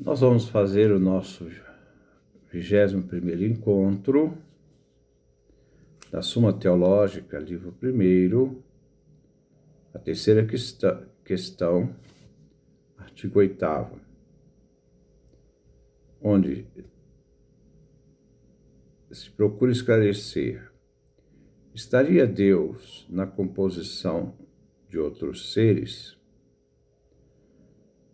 Nós vamos fazer o nosso 21º encontro da Suma Teológica, livro 1º, a terceira questão, artigo 8º, onde se procura esclarecer: estaria Deus na composição de outros seres?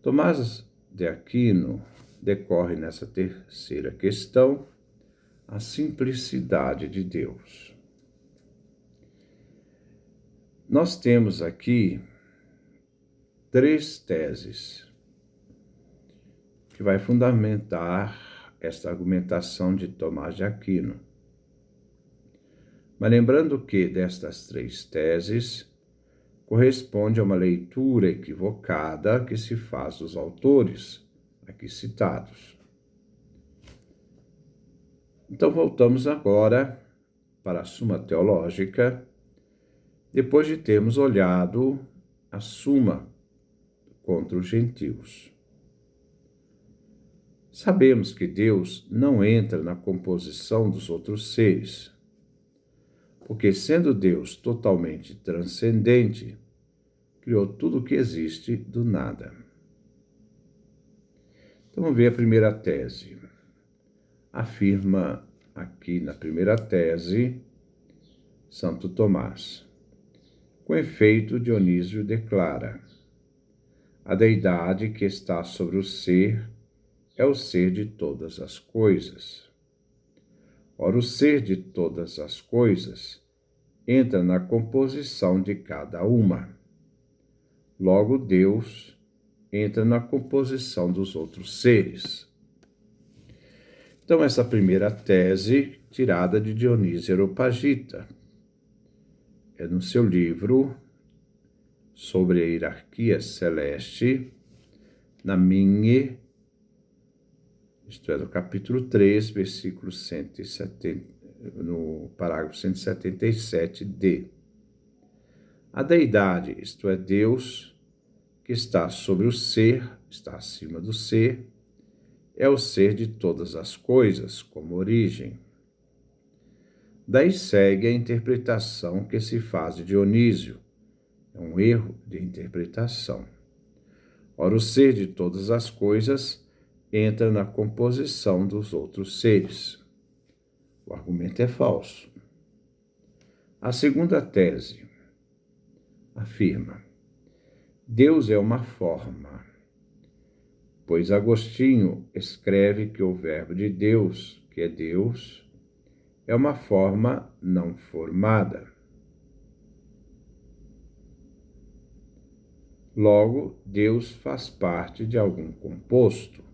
Tomás de Aquino decorre nessa terceira questão a simplicidade de Deus. Nós temos aqui 3 teses que vai fundamentar esta argumentação de Tomás de Aquino. Mas lembrando que destas 3 teses corresponde a uma leitura equivocada que se faz dos autores aqui citados. Então voltamos agora para a Suma Teológica, depois de termos olhado a Suma contra os gentios. Sabemos que Deus não entra na composição dos outros seres, porque, sendo Deus totalmente transcendente, criou tudo o que existe do nada. Então, vamos ver a primeira tese. Afirma aqui na primeira tese Santo Tomás: com efeito, Dionísio declara: a deidade que está sobre o ser é o ser de todas as coisas. Ora, o ser de todas as coisas entra na composição de cada uma. Logo, Deus entra na composição dos outros seres. Então, essa primeira tese, tirada de Dionísio Areopagita, é no seu livro sobre a hierarquia celeste, na Minha, isto é, no capítulo 3, versículo 170, no parágrafo 177d. A deidade, isto é, Deus, que está sobre o ser, está acima do ser, é o ser de todas as coisas, como origem. Daí segue a interpretação que se faz de Dionísio. É um erro de interpretação. Ora, o ser de todas as coisas entra na composição dos outros seres. O argumento é falso. A segunda tese afirma: Deus é uma forma, pois Agostinho escreve que o verbo de Deus, que é Deus, é uma forma não formada. Logo, Deus faz parte de algum composto.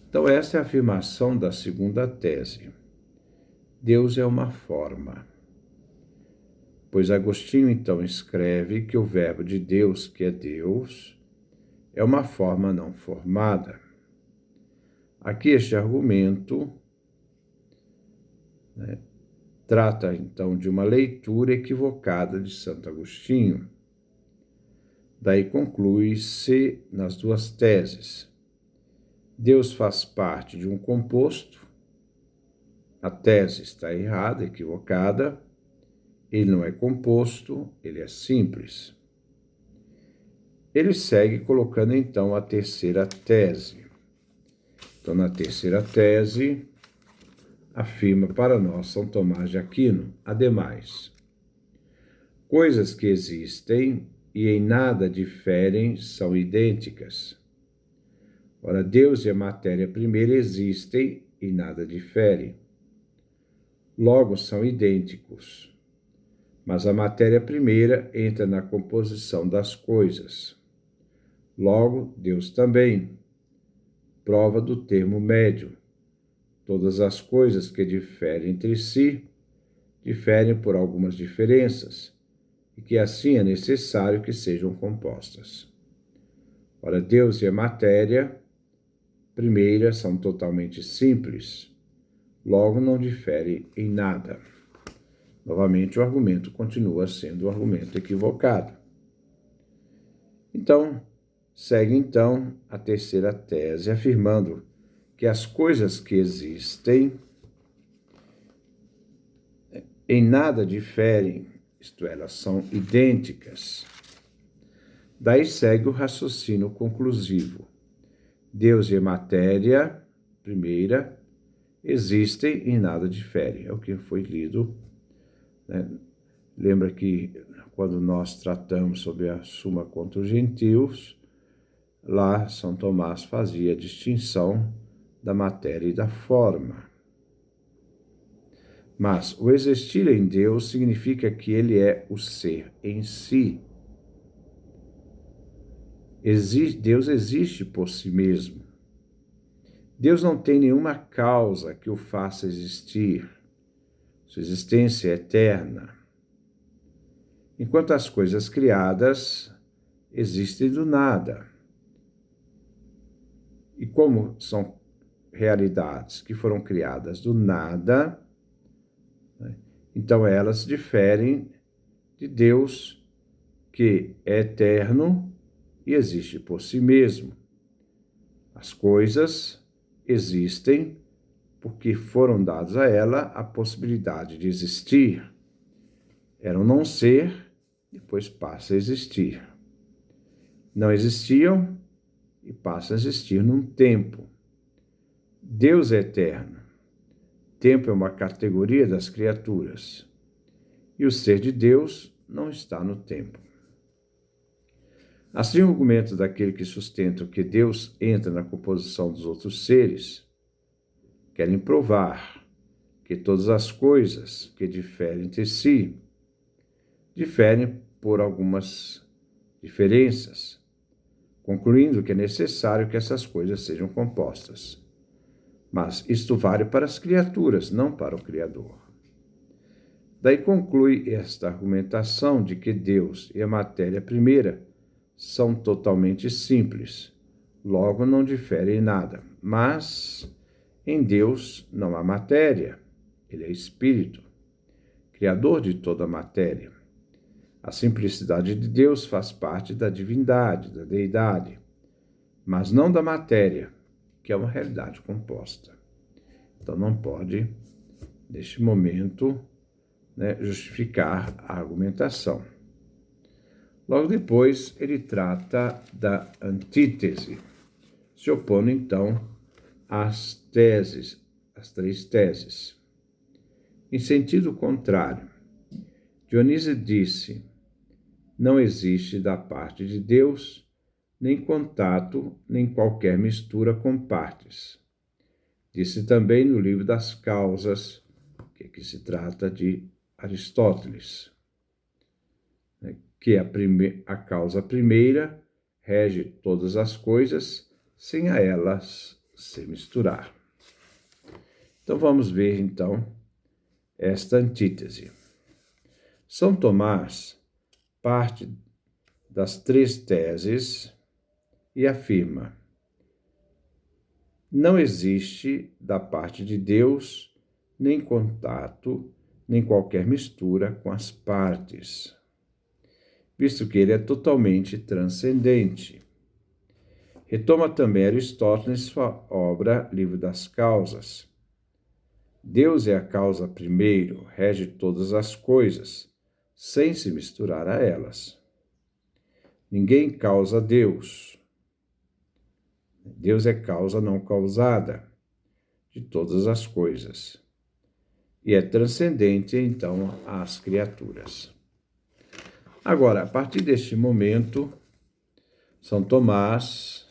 Então, essa é a afirmação da segunda tese. Deus é uma forma. Pois Agostinho, então, escreve que o verbo de Deus, que é Deus, é uma forma não formada. Aqui este argumento trata, então, de uma leitura equivocada de Santo Agostinho. Daí conclui-se nas 2 teses: Deus faz parte de um composto. A tese está errada, equivocada. Ele não é composto, ele é simples. Ele segue colocando, então, a terceira tese. Então, na terceira tese, afirma para nós São Tomás de Aquino: ademais, coisas que existem e em nada diferem são idênticas. Ora, Deus e a matéria primeira existem e nada difere. Logo, são idênticos. Mas a matéria primeira entra na composição das coisas. Logo, Deus também. Prova do termo médio. Todas as coisas que diferem entre si, diferem por algumas diferenças, e que assim é necessário que sejam compostas. Ora, Deus e a matéria primeira são totalmente simples, logo não diferem em nada. Novamente, o argumento continua sendo um argumento equivocado. Então, Segue então a terceira tese, afirmando que as coisas que existem em nada diferem, isto é, elas são idênticas. Daí segue o raciocínio conclusivo. Deus e a matéria, primeira, existem e nada diferem. É o que foi lido, né? Lembra que quando nós tratamos sobre a Suma contra os Gentios, lá São Tomás fazia a distinção da matéria e da forma. Mas o existir em Deus significa que ele é o ser em si. Deus existe por si mesmo. Deus não tem nenhuma causa que o faça existir. Sua existência é eterna. Enquanto as coisas criadas existem do nada. E como são realidades que foram criadas do nada, né, então elas diferem de Deus, que é eterno e existe por si mesmo. As coisas existem porque foram dadas a ela a possibilidade de existir. Eram não ser, depois passa a existir. Não existiam e passam a existir num tempo. Deus é eterno. Tempo é uma categoria das criaturas. E o ser de Deus não está no tempo. Assim, o argumento daquele que sustenta que Deus entra na composição dos outros seres querem provar que todas as coisas que diferem entre si diferem por algumas diferenças, concluindo que é necessário que essas coisas sejam compostas. Mas isto vale para as criaturas, não para o Criador. Daí conclui esta argumentação de que Deus e a matéria primeira são totalmente simples, logo não diferem em nada. Mas em Deus não há matéria, ele é espírito, criador de toda a matéria. A simplicidade de Deus faz parte da divindade, da deidade, mas não da matéria, que é uma realidade composta. Então não pode, neste momento, justificar a argumentação. Logo depois, ele trata da antítese, se opondo então às teses, às três teses. Em sentido contrário, Dionísio disse: não existe da parte de Deus nem contato, nem qualquer mistura com partes. Disse também no livro das Causas, que aqui se trata de Aristóteles, que a causa primeira rege todas as coisas, sem a elas se misturar. Então vamos ver, então, esta antítese. São Tomás parte das três teses e afirma: não existe da parte de Deus nem contato, nem qualquer mistura com as partes, visto que ele é totalmente transcendente. Retoma também Aristóteles sua obra Livro das Causas. Deus é a causa primeiro, rege todas as coisas, sem se misturar a elas. Ninguém causa Deus. Deus é causa não causada de todas as coisas. E é transcendente, então, às criaturas. Agora, a partir deste momento, São Tomás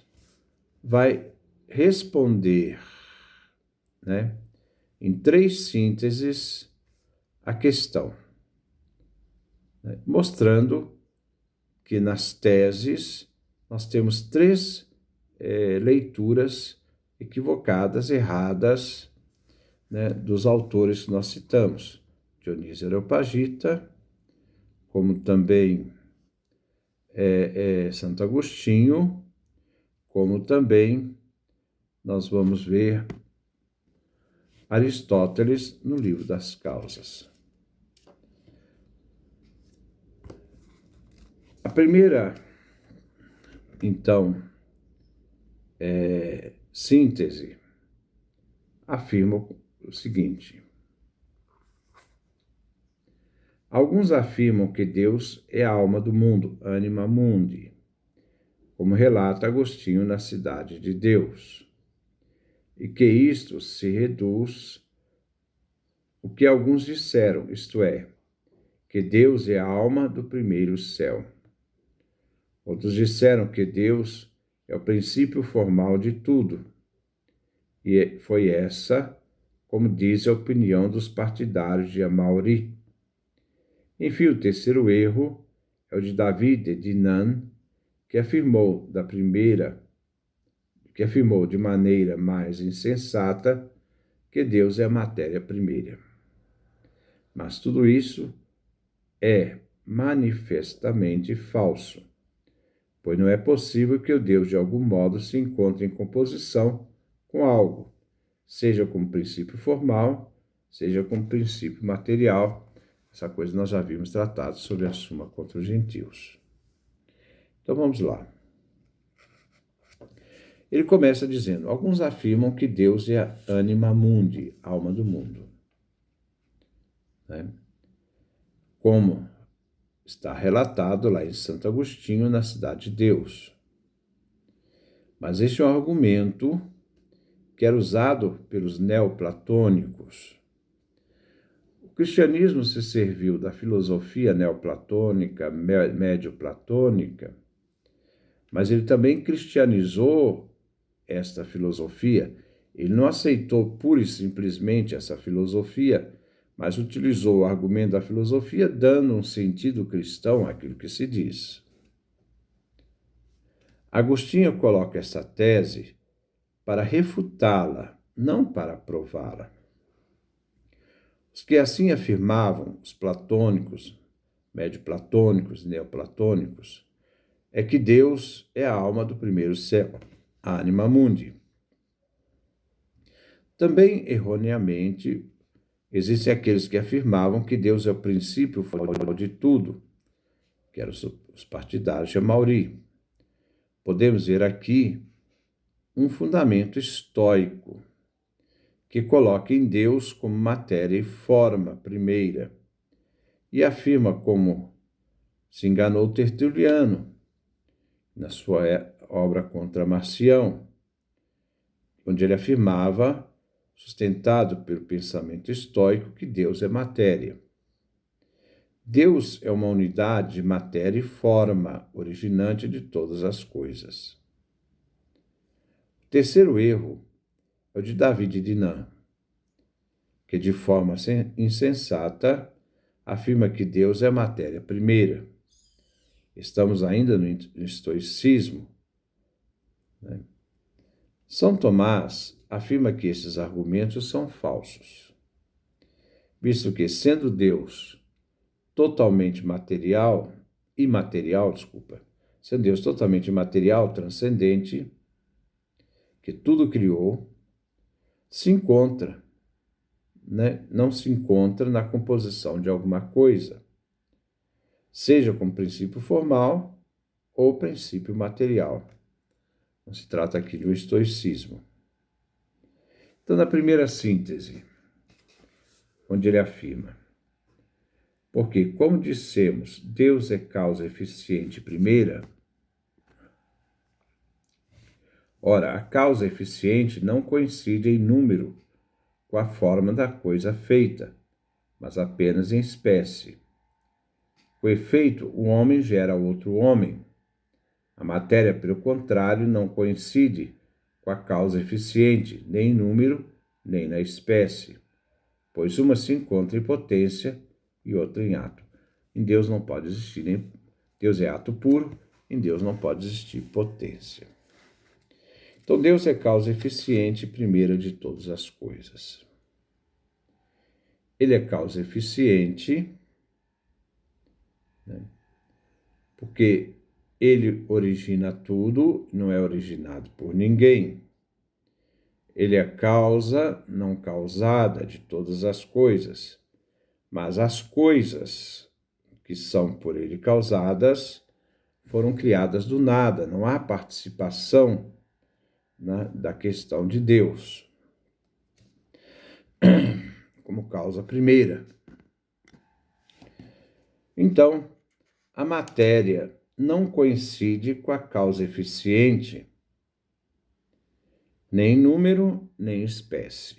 vai responder, em três sínteses, a questão, mostrando que nas teses nós temos três leituras equivocadas, erradas, dos autores que nós citamos: Dionísio Areopagita, como também Santo Agostinho, como também nós vamos ver Aristóteles no Livro das Causas. A primeira então, síntese, afirma o seguinte: alguns afirmam que Deus é a alma do mundo, anima mundi, como relata Agostinho na Cidade de Deus, e que isto se reduz o que alguns disseram, isto é, que Deus é a alma do primeiro céu. Outros disseram que Deus é o princípio formal de tudo, e foi essa, como diz a opinião dos partidários de Amaury. Enfim, o terceiro erro é o de David de Dinan, que afirmou de maneira mais insensata que Deus é a matéria primeira. Mas tudo isso é manifestamente falso, pois não é possível que o Deus de algum modo se encontre em composição com algo, seja como princípio formal, seja como princípio material. Essa coisa nós já vimos tratado sobre a Suma contra os Gentios. Então vamos lá. Ele começa dizendo: alguns afirmam que Deus é a anima mundi, alma do mundo. Né? Como está relatado lá em Santo Agostinho, na Cidade de Deus. Mas este é um argumento que era usado pelos neoplatônicos. O cristianismo se serviu da filosofia neoplatônica, médio-platônica, mas ele também cristianizou esta filosofia. Ele não aceitou pura e simplesmente essa filosofia, mas utilizou o argumento da filosofia dando um sentido cristão àquilo que se diz. Agostinho coloca essa tese para refutá-la, não para prová-la. Os que assim afirmavam, os platônicos, médio-platônicos, neoplatônicos, é que Deus é a alma do primeiro céu, a anima mundi. Também, erroneamente, existem aqueles que afirmavam que Deus é o princípio formal de tudo, que eram os partidários de Amaury. Podemos ver aqui um fundamento estoico, que coloca em Deus como matéria e forma primeira, e afirma como se enganou Tertuliano na sua obra Contra Marcião, onde ele afirmava, sustentado pelo pensamento estoico, que Deus é matéria. Deus é uma unidade de matéria e forma, originante de todas as coisas. O terceiro erro é o de David de Dinan, que de forma insensata afirma que Deus é a matéria primeira. Estamos ainda no estoicismo. Né? São Tomás afirma que esses argumentos são falsos, visto que, sendo Deus totalmente sendo Deus totalmente imaterial, transcendente, que tudo criou, não se encontra na composição de alguma coisa, seja como princípio formal ou princípio material. Não se trata aqui de um estoicismo. Então, na primeira síntese, onde ele afirma: porque, como dissemos, Deus é causa eficiente primeira. Ora, a causa eficiente não coincide em número com a forma da coisa feita, mas apenas em espécie. Com efeito, o homem gera outro homem. A matéria, pelo contrário, não coincide com a causa eficiente, nem em número, nem na espécie, pois uma se encontra em potência e outra em ato. Em Deus não pode existir, Deus é ato puro, em Deus não pode existir potência. Então, Deus é causa eficiente primeira de todas as coisas. Ele é causa eficiente, né? Porque ele origina tudo, não é originado por ninguém. Ele é causa não causada de todas as coisas, mas as coisas que são por ele causadas foram criadas do nada, não há participação, né, da questão de Deus como causa primeira. Então, a matéria não coincide com a causa eficiente, nem número, nem espécie,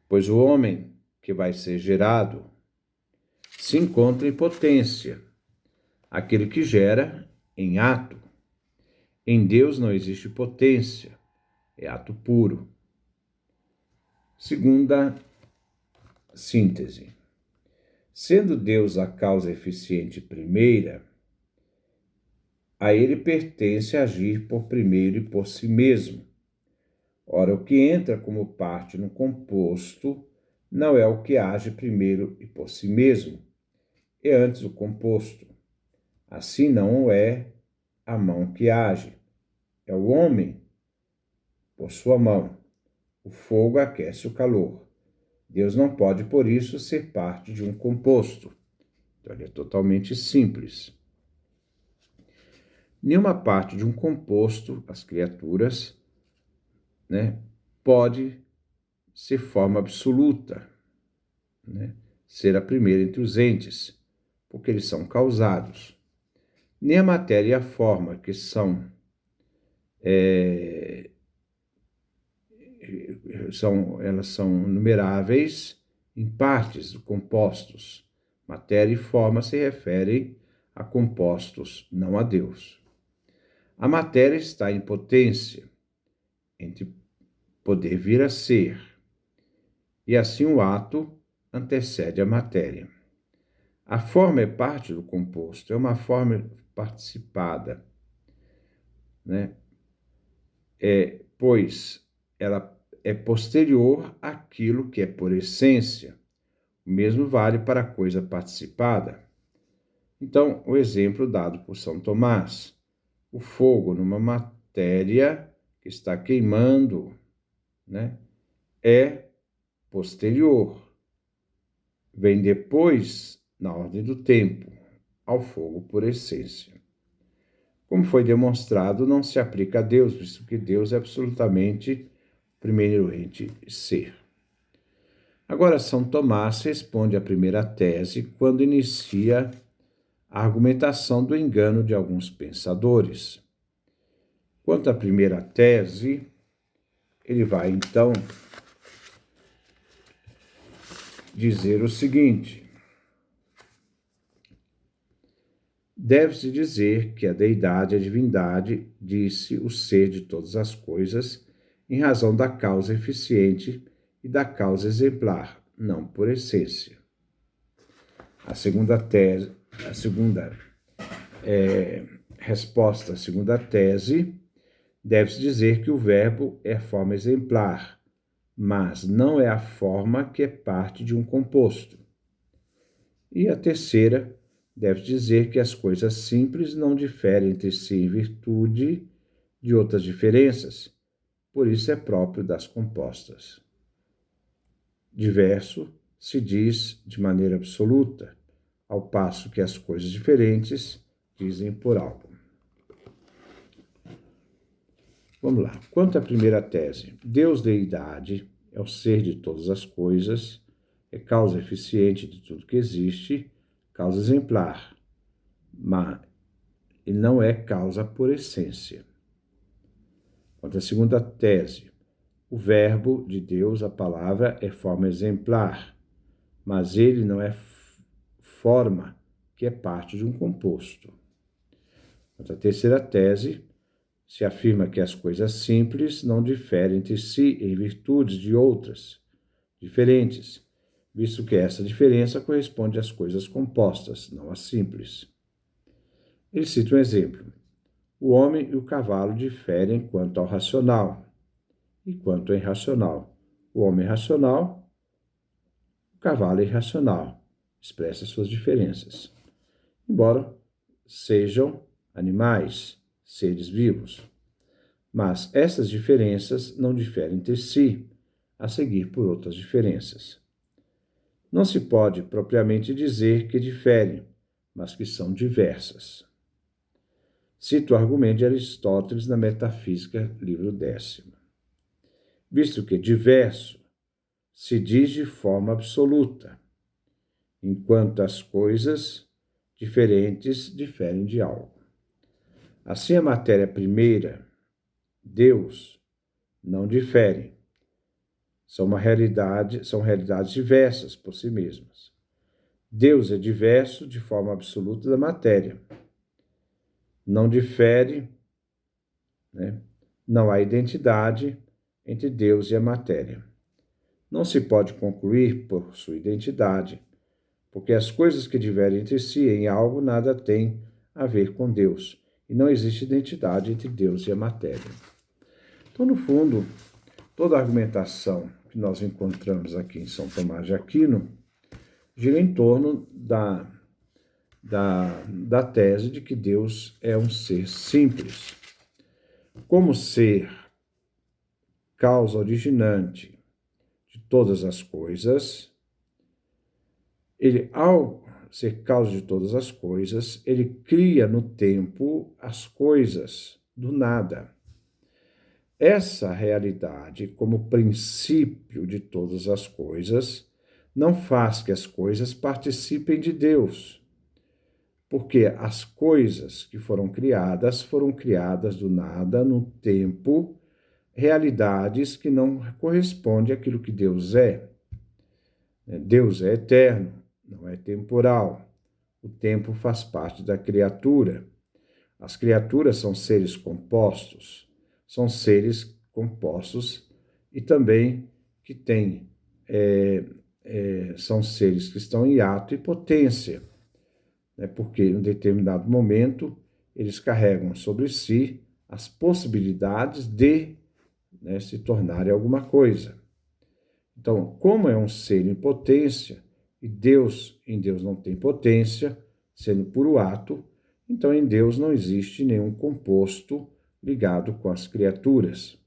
pois o homem que vai ser gerado se encontra em potência, aquele que gera em ato. Em Deus não existe potência, é ato puro. Segunda síntese. Sendo Deus a causa eficiente primeira, a ele pertence agir por primeiro e por si mesmo. Ora, o que entra como parte no composto não é o que age primeiro e por si mesmo, é antes o composto. Assim não é a mão que age, é o homem por sua mão. O fogo aquece o calor. Deus não pode, por isso, ser parte de um composto. Então, ele é totalmente simples. Nenhuma parte de um composto, as criaturas, né, pode ser forma absoluta, né, ser a primeira entre os entes, porque eles são causados. Nem a matéria e a forma, que elas são numeráveis em partes, compostos. Matéria e forma se referem a compostos, não a Deus. A matéria está em potência, entre poder vir a ser, e assim o ato antecede a matéria. A forma é parte do composto, é uma forma participada, né? Pois ela é posterior àquilo que é por essência. O mesmo vale para a coisa participada. Então, o exemplo dado por São Tomás: o fogo numa matéria que está queimando, né, é posterior, vem depois, na ordem do tempo, ao fogo por essência. Como foi demonstrado, não se aplica a Deus, visto que Deus é absolutamente primeiramente ser. Agora, São Tomás responde à primeira tese quando inicia a argumentação do engano de alguns pensadores. Quanto à primeira tese, ele vai, então, dizer o seguinte: deve-se dizer que a deidade, a divindade, disse o ser de todas as coisas em razão da causa eficiente e da causa exemplar, não por essência. A segunda resposta à segunda tese, deve-se dizer que o verbo é forma exemplar, mas não é a forma que é parte de um composto. E a terceira, deve dizer que as coisas simples não diferem entre si em virtude de outras diferenças, por isso é próprio das compostas. Diverso se diz de maneira absoluta, ao passo que as coisas diferentes dizem por algo. Vamos lá. Quanto à primeira tese, Deus, deidade, é o ser de todas as coisas, é causa eficiente de tudo que existe, causa exemplar, mas ele não é causa por essência. Quanto à segunda tese, o verbo de Deus, a palavra, é forma exemplar, mas ele não é forma que é parte de um composto. Quanto à terceira tese, se afirma que as coisas simples não diferem entre si em virtudes de outras diferentes, visto que essa diferença corresponde às coisas compostas, não às simples. Ele cita um exemplo. O homem e o cavalo diferem quanto ao racional e quanto ao irracional. O homem é racional, o cavalo é irracional. Expressa suas diferenças, embora sejam animais, seres vivos. Mas essas diferenças não diferem entre si, a seguir por outras diferenças. Não se pode propriamente dizer que diferem, mas que são diversas. Cito o argumento de Aristóteles na Metafísica, livro 10º. Visto que diverso se diz de forma absoluta, enquanto as coisas diferentes diferem de algo. Assim, a matéria primeira, Deus, não difere. São realidades diversas por si mesmas. Deus é diverso de forma absoluta da matéria. Não difere, né? Não há identidade entre Deus e a matéria. Não se pode concluir por sua identidade, porque as coisas que diverem entre si em algo nada têm a ver com Deus, e não existe identidade entre Deus e a matéria. Então, no fundo, toda a argumentação que nós encontramos aqui em São Tomás de Aquino gira em torno da tese de que Deus é um ser simples. Como ser causa originante de todas as coisas, ao ser causa de todas as coisas, ele cria no tempo as coisas do nada. Essa realidade, como princípio de todas as coisas, não faz que as coisas participem de Deus, porque as coisas que foram criadas do nada, no tempo, realidades que não correspondem àquilo que Deus é. Deus é eterno, não é temporal. O tempo faz parte da criatura. As criaturas são seres compostos, e também que têm, são seres que estão em ato e potência, né? Porque em um determinado momento eles carregam sobre si as possibilidades de, né, se tornarem alguma coisa. Então, como é um ser em potência, e em Deus não tem potência, sendo puro ato, então em Deus não existe nenhum composto ligado com as criaturas.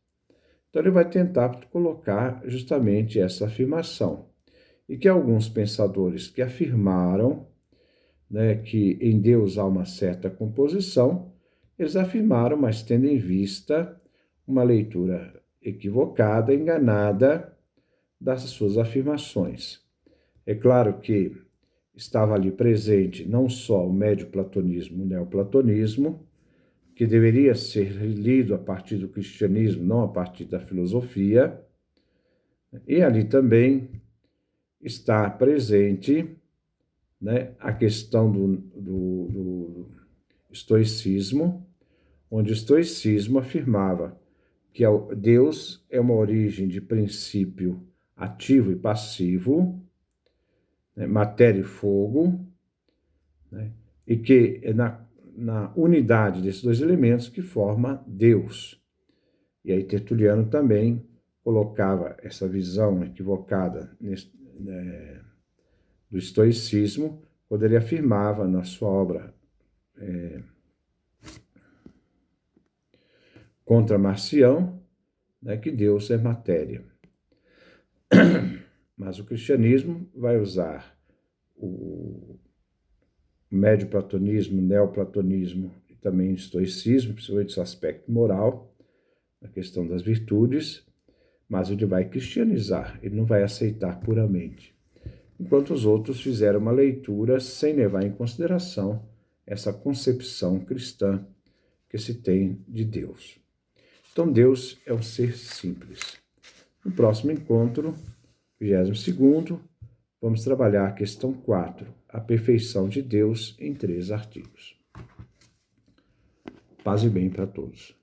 Então ele vai tentar colocar justamente essa afirmação. E que alguns pensadores que afirmaram, né, que em Deus há uma certa composição, eles afirmaram, mas tendo em vista uma leitura equivocada, enganada das suas afirmações. É claro que estava ali presente não só o médio-platonismo, o neoplatonismo, que deveria ser lido a partir do cristianismo, não a partir da filosofia, e ali também está presente, né, a questão do estoicismo, onde o estoicismo afirmava que Deus é uma origem de princípio ativo e passivo, né, matéria e fogo, né, e que é na unidade desses dois elementos que forma Deus. E aí Tertuliano também colocava essa visão equivocada do estoicismo, quando ele afirmava na sua obra Contra Marcião, né, que Deus é matéria. Mas o cristianismo vai usar o médio-platonismo, neoplatonismo e também o estoicismo, principalmente esse aspecto moral, a questão das virtudes, mas ele vai cristianizar, ele não vai aceitar puramente. Enquanto os outros fizeram uma leitura sem levar em consideração essa concepção cristã que se tem de Deus. Então, Deus é um ser simples. No próximo encontro, 22º, vamos trabalhar a questão 4, a perfeição de Deus em 3 artigos. Paz e bem para todos.